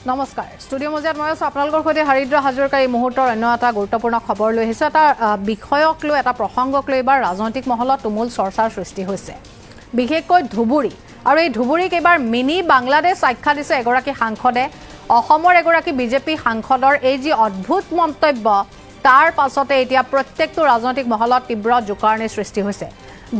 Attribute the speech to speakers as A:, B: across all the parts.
A: নমস্কাৰ ষ্টুডিঅ' মজিয়াত মই আছোঁ আপোনালোকৰ সৈতে হৰিদ্ৰ হাজৰিকাৰ এই মুহূৰ্তৰ অন্য এটা গুৰুত্বপূৰ্ণ খবৰ লৈ আহিছোঁ এটা বিষয়ক লৈ এটা প্ৰসংগক লৈ এবাৰ ৰাজনৈতিক মহলত তুমুল চৰ্চাৰ সৃষ্টি হৈছে বিশেষকৈ ধুবুৰী আৰু এই ধুবুৰীক এবাৰ মিনি বাংলাদেশ আখ্যা দিছে এগৰাকী সাংসদে অসমৰ এগৰাকী বিজেপি সাংসদৰ এই যি অদ্ভুত মন্তব্য তাৰ পাছতে এতিয়া প্ৰত্যেকটো ৰাজনৈতিক মহলত তীব্ৰ জোকাৰণিৰ সৃষ্টি হৈছে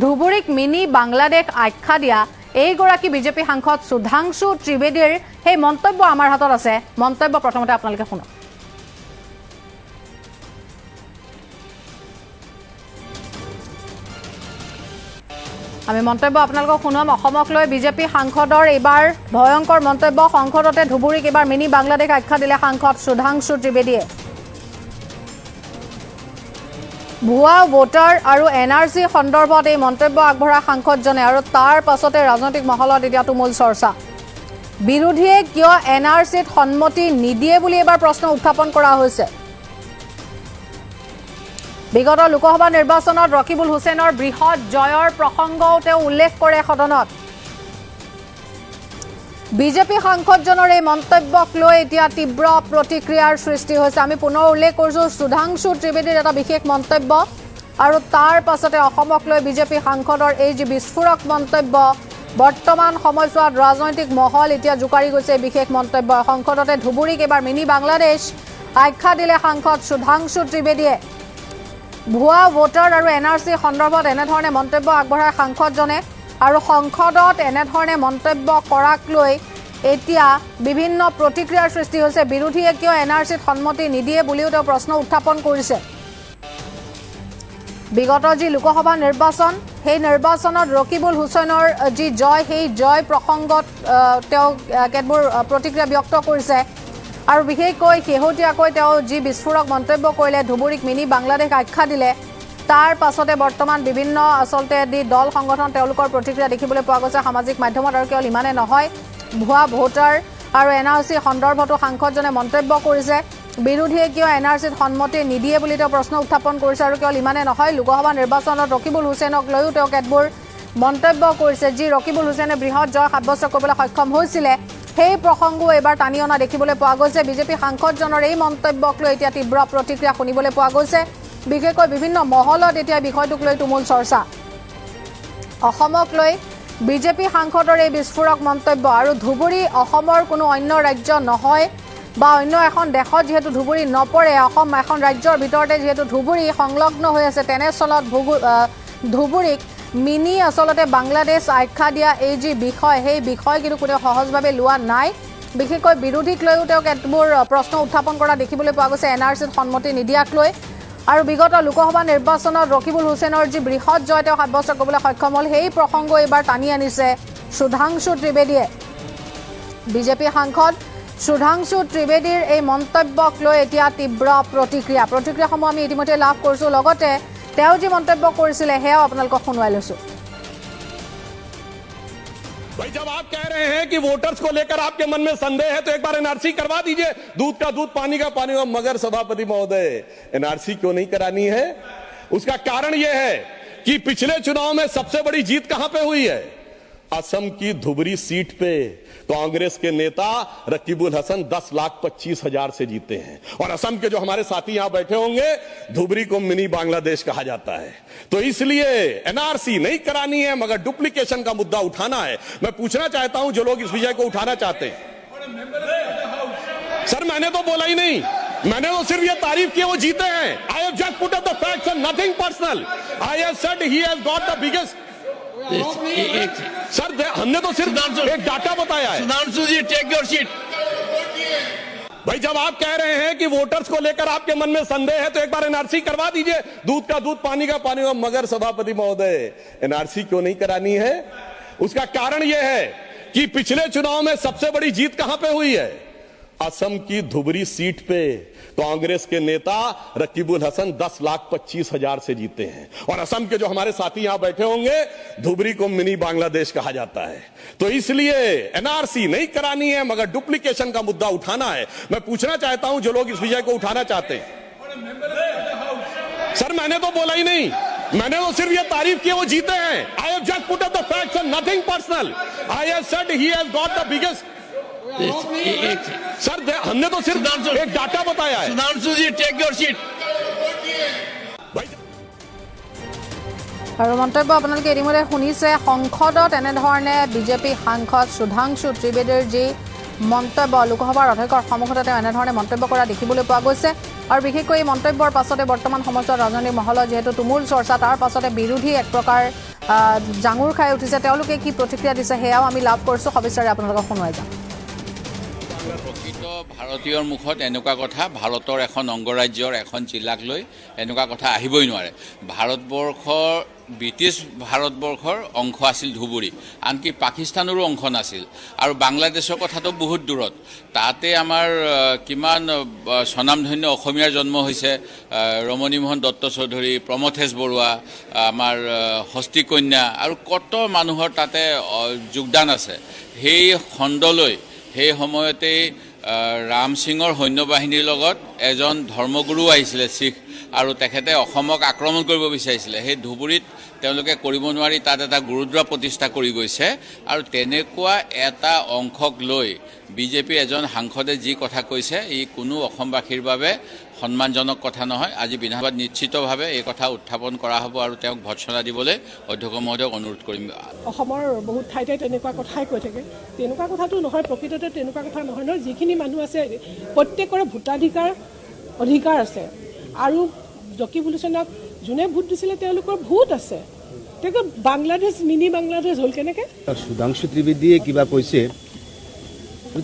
A: ধুবুৰীক মিনি বাংলাদেশ আখ্যা দিয়া এইগৰাকী বিজেপি সাংসদ সুধাংশু ত্ৰিবেদীৰ সেই মন্তব্য আমাৰ হাতত আছে মন্তব্য প্ৰথমতে আপোনালোকে শুনক আমি মন্তব্য আপোনালোকক শুনাম অসমক লৈ বিজেপি সাংসদৰ এবাৰ ভয়ংকৰ মন্তব্য সংসদতে ধুবুৰীক এবাৰ মিনি বাংলাদেশ আখ্যা দিলে সাংসদ সুধাংশু ত্ৰিবেদীয়ে ভুৱা ভোটাৰ আৰু এনআৰসি সন্দৰ্ভত এই মন্তব্য আগবঢ়া সাংসদজনে আৰু তাৰ পাছতে ৰাজনৈতিক মহলত এতিয়া তুমুল চৰ্চা বিৰোধীয়ে কিয় এনআৰসিত সন্মতি নিদিয়ে বুলি এবাৰ প্ৰশ্ন উত্থাপন কৰা হৈছে বিগত লোকসভা নিৰ্বাচনত ৰকিবুল হুছেইনৰ বৃহৎ জয়ৰ প্ৰসংগও তেওঁ উল্লেখ কৰে সদনত বিজেপি সাংসদজনৰ এই মন্তব্যক লৈ এতিয়া তীব্ৰ প্ৰতিক্ৰিয়াৰ সৃষ্টি হৈছে আমি পুনৰ উল্লেখ কৰিছো সুধাংশু ত্ৰিবেদীৰ এটা বিশেষ মন্তব্য আৰু তাৰ পাছতে অসমক লৈ বিজেপি সাংসদৰ এই যি বিস্ফোৰক মন্তব্য বৰ্তমান সময়ছোৱাত ৰাজনৈতিক মহল এতিয়া জোকাৰি গৈছে বিশেষ মন্তব্য সংসদতে ধুবুৰীক এবাৰ মিনি বাংলাদেশ আখ্যা দিলে সাংসদ সুধাংশু ত্ৰিবেদীয়ে ভুৱা ভোটাৰ আৰু এনআৰসি সন্দৰ্ভত এনেধৰণে মন্তব্য আগবঢ়ায় সাংসদজনে আৰু সংসদত এনেধৰণে মন্তব্য কৰাক লৈ এতিয়া বিভিন্ন প্ৰতিক্ৰিয়াৰ সৃষ্টি হৈছে বিৰোধীয়ে কিয় এনআৰসিত সন্মতি নিদিয়ে বুলিও তেওঁ প্ৰশ্ন উত্থাপন কৰিছে বিগত যি লোকসভা নিৰ্বাচন সেই নিৰ্বাচনত ৰকিবুল হুছেইনৰ যি জয় সেই জয় প্ৰসংগত তেওঁ কেতবোৰ প্ৰতিক্ৰিয়া ব্যক্ত কৰিছে আৰু বিশেষকৈ শেহতীয়াকৈ তেওঁ যি বিস্ফোৰক মন্তব্য কৰিলে ধুবুৰীক মিনি বাংলাদেশ আখ্যা দিলে তাৰ পাছতে বৰ্তমান বিভিন্ন আসলতে দল সংগঠন তেওঁলোকৰ প্ৰতিক্ৰিয়া দেখিবলৈ পোৱা গৈছে সামাজিক মাধ্যমত আৰু কেৱল ইমানে নহয় ভুৱা ভোটাৰ আৰু এনআৰসি সন্দৰ্ভতো সাংসদজনে মন্তব্য কৰিছে বিৰোধীয়ে কিয় এনআৰসিত সন্মতি নিদিয়ে বুলি তেওঁ প্ৰশ্ন উত্থাপন কৰিছে আৰু কেৱল ইমানে নহয় লোকসভা নিৰ্বাচনত ৰকিবুল হুছেইনক লৈও তেওঁ কেতবোৰ মন্তব্য কৰিছে যি ৰকিবুল হুছেইনে বৃহৎ জয় সাব্যস্ত কৰিবলৈ সক্ষম হৈছিলে সেই প্ৰসংগও এবাৰ টানি অনা দেখিবলৈ পোৱা গৈছে বিজেপি সাংসদজনৰ এই মন্তব্যক লৈ এতিয়া তীব্ৰ প্ৰতিক্ৰিয়া শুনিবলৈ পোৱা গৈছে বিশেষকৈ বিভিন্ন মহলত এতিয়া বিষয়টোক লৈ তুমুল চৰ্চা অসমক লৈ বিজেপি সাংসদৰ এই বিস্ফোৰক মন্তব্য আৰু ধুবুৰী অসমৰ কোনো অন্য ৰাজ্য নহয় বা অন্য এখন দেশত যেহেতু ধুবুৰী নপৰে অসম এখন ৰাজ্যৰ ভিতৰতে যেহেতু ধুবুৰী সংলগ্ন হৈ আছে তেনেস্থলত ধুবুৰীক মিনি আসলতে বাংলাদেশ আখ্যা দিয়া এই যি বিষয় সেই বিষয় কিন্তু কোনেও সহজভাৱে লোৱা নাই বিশেষকৈ বিৰোধীক লৈও তেওঁ কেতবোৰ প্ৰশ্ন উত্থাপন কৰা দেখিবলৈ পোৱা গৈছে এনআৰসিত সন্মতি নিদিয়াক লৈ আৰু বিগত লোকসভা নিৰ্বাচনত ৰকিবুল হুছেইনৰ যি বৃহৎ জয় তেওঁ সাব্যস্ত কৰিবলৈ সক্ষম হ'ল সেই প্ৰসংগ এইবাৰ টানি আনিছে সুধাংশু ত্ৰিবেদীয়ে বিজেপি সাংসদ সুধাংশু ত্ৰিবেদীৰ এই মন্তব্যক লৈ এতিয়া তীব্ৰ প্ৰতিক্ৰিয়াসমূহ আমি ইতিমধ্যে লাভ কৰিছোঁ লগতে তেওঁ যি মন্তব্য কৰিছিলে সেয়াও আপোনালোকক শুনুৱাই লৈছোঁ
B: भाई जब आप कह रहे हैं कि वोटर्स को लेकर आपके मन में संदेह है तो एक बार एनआरसी करवा दीजिए दूध का दूध पानी का पानी मगर सभापति महोदय एनआरसी क्यों नहीं करानी है उसका कारण यह है कि पिछले चुनाव में सबसे बड़ी जीत कहां पे हुई है असम की धुबरी सीट पे कांग्रेस के नेता रकीबुल हसन 10,25,000 से जीते हैं और असम के जो हमारे साथी यहां बैठे होंगे धुबरी को मिनी बांग्लादेश कहा जाता है तो इसलिए एनआरसी नहीं करानी है मगर डुप्लीकेशन का मुद्दा उठाना है मैं पूछना चाहता हूं जो लोग इस विषय को उठाना चाहते हैं सर मैंने तो बोला ही नहीं मैंने तो सिर्फ ये तारीफ की वो जीते हैं I have just put up the facts and nothing personal I have said he has got the biggest sir हमने तो सिर्फ एक डाटा बताया है
C: सुधांशु जी टेक योर सीट
B: भाई जब आप कह रहे हैं कि वोटर्स को लेकर आपके मन में संदेह है तो एक बार एनआरसी करवा दीजिए दूध का दूध पानी का पानी मगर सभापति महोदय एनआरसी क्यों नहीं करानी है उसका कारण यह है कि पिछले चुनाव में सबसे बड़ी जीत कहां पे हुई है असम की धुबरी सीट पे कांग्रेस के नेता रकीबुल हसन 10,25,000 से जीते हैं और असम के जो हमारे साथी यहां बैठे होंगे धुबरी को मिनी बांग्लादेश कहा जाता है तो इसलिए एनआरसी नहीं करानी है मगर डुप्लीकेशन का मुद्दा उठाना है मैं पूछना चाहता हूं जो लोग इस विषय को उठाना चाहते हैं सर मैंने तो बोला ही नहीं मैंने तो सिर्फ ये तारीफ की वो जीते हैं I have just put up the facts and nothing personal I have said he has got the biggest sir हमने तो सिर्फ एक डाटा बताया है।
C: सुधांशु जी, टेक योर सीट।
A: আৰু মন্তব্য আপোনালোকে এদিমতে শুনিছে সংসদত এনেধৰণে বিজেপি সাংসদ সুধাংশু ত্ৰিবেদীৰ যি মন্তব্য লোকসভাৰ অধ্যক্ষৰ সন্মুখতে তেওঁ এনেধৰণে মন্তব্য কৰা দেখিবলৈ পোৱা গৈছে আৰু বিশেষকৈ এই মন্তব্যৰ পাছতে বৰ্তমান সময়ছোৱাত ৰাজনৈতিক মহলত যিহেতু তুমুল চৰ্চা তাৰ পাছতে বিৰোধী এক প্ৰকাৰ জাঙুৰ খাই উঠিছে তেওঁলোকে কি প্ৰতিক্ৰিয়া দিছে সেয়াও আমি লাভ কৰিছোঁ সবিস্তাৰে আপোনালোকক শুনোৱাই যাম
C: প্ৰকৃত ভাৰতীয়ৰ মুখত এনেকুৱা কথা ভাৰতৰ এখন অংগৰাজ্যৰ এখন জিলাক লৈ এনেকুৱা কথা আহিবই নোৱাৰে ভাৰতবৰ্ষৰ ব্ৰিটিছ ভাৰতবৰ্ষৰ অংশ আছিল ধুবুৰী আনকি পাকিস্তানৰো অংশ নাছিল আৰু বাংলাদেশৰ কথাটো বহুত দূৰত তাতে আমাৰ কিমান স্বনামধন্য অসমীয়াৰ জন্ম হৈছে ৰমণী মোহন দত্ত চৌধুৰী প্ৰমথেশ বৰুৱা আমাৰ হস্তিকন্যা আৰু কত মানুহৰ তাতে যোগদান আছে সেই খণ্ডলৈ সেই সময়তে ৰাম সিঙৰ সৈন্যবাহিনীৰ লগত এজন ধৰ্মগুৰু আহিছিলে শিখ আৰু তেখেতে অসমক আক্ৰমণ কৰিব বিচাৰিছিলে সেই ধুবুৰীত তেওঁলোকে কৰিব নোৱাৰি তাত এটা গুৰুদ্বাৰা প্ৰতিষ্ঠা কৰি গৈছে আৰু তেনেকুৱা এটা অংশক লৈ বিজেপিৰ এজন সাংসদে যি কথা কৈছে ই কোনো অসমবাসীৰ বাবে সন্মানজনক কথা নহয় আজি বিধানসভাত নিশ্চিতভাৱে এই কথা উত্থাপন কৰা হ'ব আৰু তেওঁক ভৎসনা দিবলৈ অধ্যক্ষ মহোদয়ক অনুৰোধ কৰিম
D: অসমৰ বহুত ঠাইতে তেনেকুৱা কথাই কৈ থাকে তেনেকুৱা কথাটো নহয় প্ৰকৃততে তেনেকুৱা কথা নহয় নহয় যিখিনি মানুহ আছে প্ৰত্যেকৰে ভোটাধিকাৰ অধিকাৰ আছে আৰু জকি ভূষণক যোনে ভোট দিছিলে তেওঁলোকৰ ভোট আছে তেকে বাংলাদেশ মিনি বাংলাদেশ হ'ল কেনেকৈ
E: সুধাংশু ত্ৰিবেদীয়ে কিবা কৈছে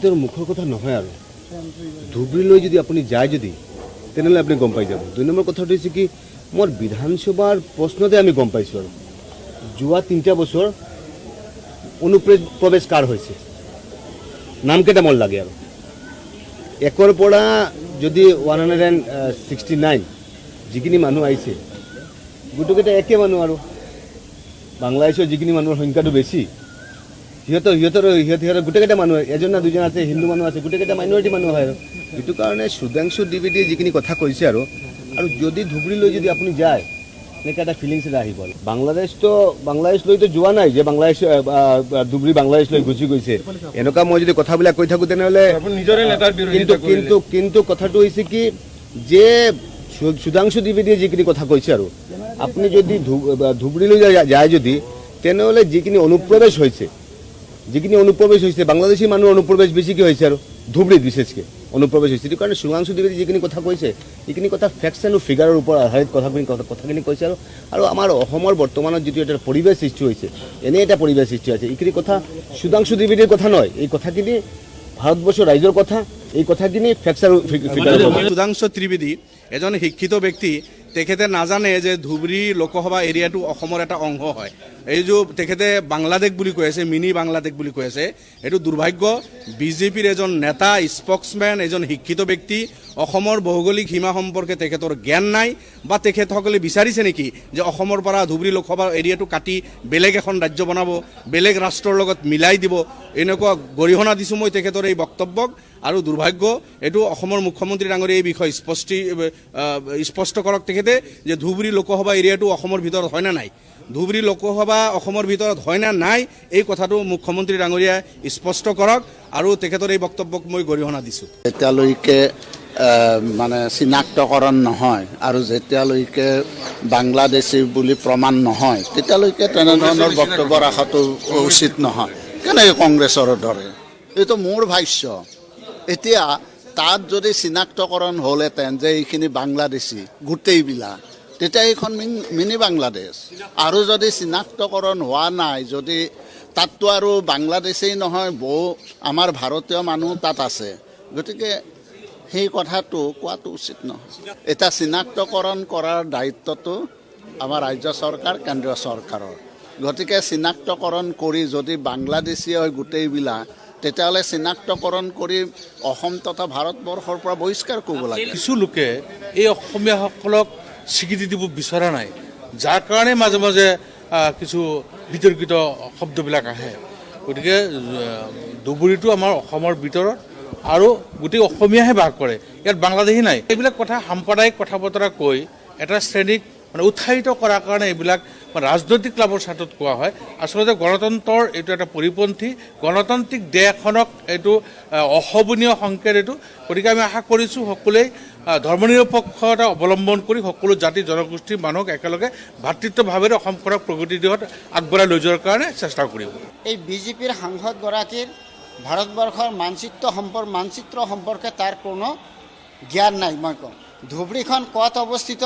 E: তেওঁৰ মুখৰ কথা নহয় আৰু ধুবুৰীলৈ যদি আপুনি যায় যদি তেনেহ'লে আপুনি গম পাই যাব ২ নম্বৰ কথাটো হৈছে কি মোৰ বিধানসভাৰ প্ৰশ্নতে আমি গম পাইছোঁ আৰু যোৱা ৩টা বছৰ অনুপ্ৰৱেশ কাৰ হৈছে নামকেইটা মোৰ লাগে আৰু ১ৰ পৰা যদি 169 যিখিনি মানুহ আহিছে গোটেইকেইটা একে মানুহ আৰু বাংলাদেশৰ যিখিনি মানুহৰ সংখ্যাটো বেছি সিহঁতৰ গোটেইকেইটা মানুহ এজন না দুজন আছে হিন্দু মানুহ আছে গোটেইকেইটা মাইনৰিটি মানুহ হয় আৰু এইটো কাৰণে সুধাংশু ত্ৰিবেদীয়ে যিখিনি কথা কৈছে আৰু যদি ধুবুৰীলৈ যদি আপুনি যায় এনেকৈ এটা ফিলিংছ এটা আহিব বাংলাদেশলৈতো যোৱা নাই যে বাংলাদেশ ধুবুৰী বাংলাদেশলৈ গুচি গৈছে এনেকুৱা মই যদি কথাবিলাক কৈ থাকোঁ তেনেহ'লে কিন্তু কথাটো হৈছে কি যে সুধাংশু ত্ৰিবেদীয়ে যিখিনি কথা কৈছে আৰু আপুনি যদি ধুবুৰীলৈ যায় যদি তেনেহ'লে যিখিনি অনুপ্ৰৱেশ হৈছে বাংলাদেশী মানুহৰ অনুপ্ৰৱেশ বেছিকৈ হৈছে আৰু ধুবুৰীত বিশেষকৈ অনুপ্ৰৱেশ হৈছে সেইটো কাৰণে সুধাংশু ত্ৰিবেদী যিখিনি কথা কৈছে এইখিনি কথা ফেক্টছ এণ্ড ফিগাৰৰ ওপৰত আধাৰিত কথাখিনি কৈছে আৰু আমাৰ অসমৰ বৰ্তমানত যিটো এটা পৰিৱেশ সৃষ্টি হৈছে এনে এটা পৰিৱেশ সৃষ্টি হৈছে এইখিনি কথা সুধাংশু ত্ৰিবেদীৰ কথা নহয় এই কথাখিনি ভাৰতবৰ্ষৰ ৰাইজৰ কথা এই কথাখিনি ফেক্টছ আৰু ফিগাৰৰ
F: সুধাংশু ত্ৰিবেদী এজন শিক্ষিত ব্যক্তি তেখেতে নাজানে যে ধুবুৰী লোকসভা এৰিয়াটো অসমৰ এটা অংশ হয় এই যে তেখেতে বাংলাদেশ বুলি কৈ আছে মিনি বাংলাদেশ বুলি কৈ আছে এইটো দুৰ্ভাগ্য বিজেপিৰ এজন নেতা স্পক্সমেন এজন শিক্ষিত ব্যক্তি অসমৰ ভৌগোলিক সীমা সম্পৰ্কে তেখেতৰ জ্ঞান নাই বা তেখেতসকলে বিচাৰিছে নেকি যে অসমৰ পৰা ধুবুৰী লোকসভা এৰিয়াটো কাটি বেলেগ এখন ৰাজ্য বনাব বেলেগ ৰাষ্ট্ৰৰ লগত মিলাই দিব এনেকুৱা গৰিহণা দিছোঁ মই তেখেতৰ এই বক্তব্যক আৰু দুৰ্ভাগ্য এইটো অসমৰ মুখ্যমন্ত্ৰী ডাঙৰীয়াই এই বিষয়ে স্পষ্ট কৰক তেখেতে যে ধুবুৰী লোকসভা এৰিয়াটো অসমৰ ভিতৰত হয় না নাই ধুবুৰী লোকসভা অসমৰ ভিতৰত হয় না নাই এই কথাটো মুখ্যমন্ত্ৰী ডাঙৰীয়াই স্পষ্ট কৰক আৰু তেখেতৰ এই বক্তব্যক মই গৰিহণা দিছোঁ
G: এতিয়ালৈকে মানে চিনাক্তকৰণ নহয় আৰু যেতিয়ালৈকে বাংলাদেশী বুলি প্ৰমাণ নহয় তেতিয়ালৈকে তেনেধৰণৰ বক্তব্য ৰখাটো উচিত নহয় কেনেকৈ কংগ্ৰেছৰ দৰে এইটো মোৰ ভাষ্য এতিয়া তাত যদি চিনাক্তকৰণ হ'লহেঁতেন যে এইখিনি বাংলাদেশী গোটেইবিলাক তেতিয়া এইখন মিনি বাংলাদেশ আৰু যদি চিনাক্তকৰণ হোৱা নাই যদি তাততো আৰু বাংলাদেশেই নহয় বহু আমাৰ ভাৰতীয় মানুহ তাত আছে গতিকে সেই কথাটো কোৱাটো উচিত নহয় এটা চিনাক্তকৰণ কৰাৰ দায়িত্বটো আমাৰ ৰাজ্য চৰকাৰ কেন্দ্ৰীয় চৰকাৰৰ গতিকে চিনাক্তকৰণ কৰি যদি বাংলাদেশী হয় গোটেইবিলাক তেতিয়াহ'লে চিনাক্তকৰণ কৰি অসম তথা ভাৰতবৰ্ষৰ পৰা বহিষ্কাৰ কৰিব লাগে
H: কিছু লোকে এই অসমীয়াসকলক স্বীকৃতি দিব বিচৰা নাই যাৰ কাৰণে মাজে মাজে কিছু বিতৰ্কিত শব্দবিলাক আহে গতিকে ধুবুৰীটো আমাৰ অসমৰ ভিতৰত আৰু গোটেই অসমীয়াহে বাস কৰে ইয়াত বাংলাদেশী নাই এইবিলাক কথা সাম্প্ৰদায়িক কথা বতৰা কৈ এটা শ্ৰেণীক মানে উৎসাহিত কৰাৰ কাৰণে এইবিলাক বা ৰাজনৈতিক লাভৰ স্বাৰ্থত কোৱা হয় আচলতে গণতন্ত্ৰৰ এইটো এটা পৰিপন্থী গণতান্ত্ৰিক দেশ এখনক এইটো অশোভনীয় সংকেত এইটো গতিকে আমি আশা কৰিছোঁ সকলোৱে ধৰ্মনিৰপেক্ষতা অৱলম্বন কৰি সকলো জাতি জনগোষ্ঠীৰ মানুহক একেলগে ভাতৃত্বভাৱেৰে অসমখনক প্ৰগতিৰ দিশত আগবঢ়াই লৈ যোৱাৰ কাৰণে চেষ্টা কৰিব
I: এই বিজেপিৰ সাংসদগৰাকীৰ ভাৰতবৰ্ষৰ মানচিত্ৰ সম্পৰ্কে তাৰ কোনো জ্ঞান নাই মই কওঁ ধুবুৰীখন ক'ত অৱস্থিত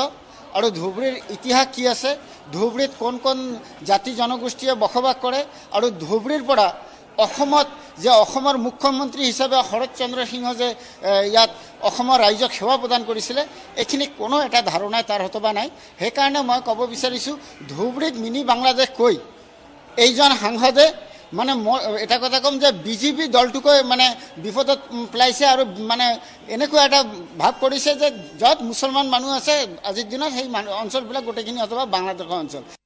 I: আৰু ধুবুৰীৰ ইতিহাস কি আছে ধুবুৰীত কোন কোন জাতি জনগোষ্ঠীয়ে বসবাস কৰে আৰু ধুবুৰীৰ পৰা অসমত যে অসমৰ মুখ্যমন্ত্ৰী হিচাপে শৰৎ চন্দ্ৰ সিংহ যে ইয়াত অসমৰ ৰাইজক সেৱা প্ৰদান কৰিছিলে এইখিনি কোনো এটা ধাৰণাই তাৰ হতবা নাই সেইকাৰণে মই ক'ব বিচাৰিছোঁ ধুবুৰীক মিনি বাংলাদেশ কৈ এইজন সাংসদে মানে মই এটা কথা ক'ম যে বিজেপি দলটোকৈ মানে বিপদত পেলাইছে আৰু মানে এনেকুৱা এটা ভাৱ কৰিছে যে য'ত মুছলমান মানুহ আছে আজিৰ দিনত সেই অঞ্চলবিলাক গোটেইখিনি অথবা বাংলাদেশৰ অঞ্চল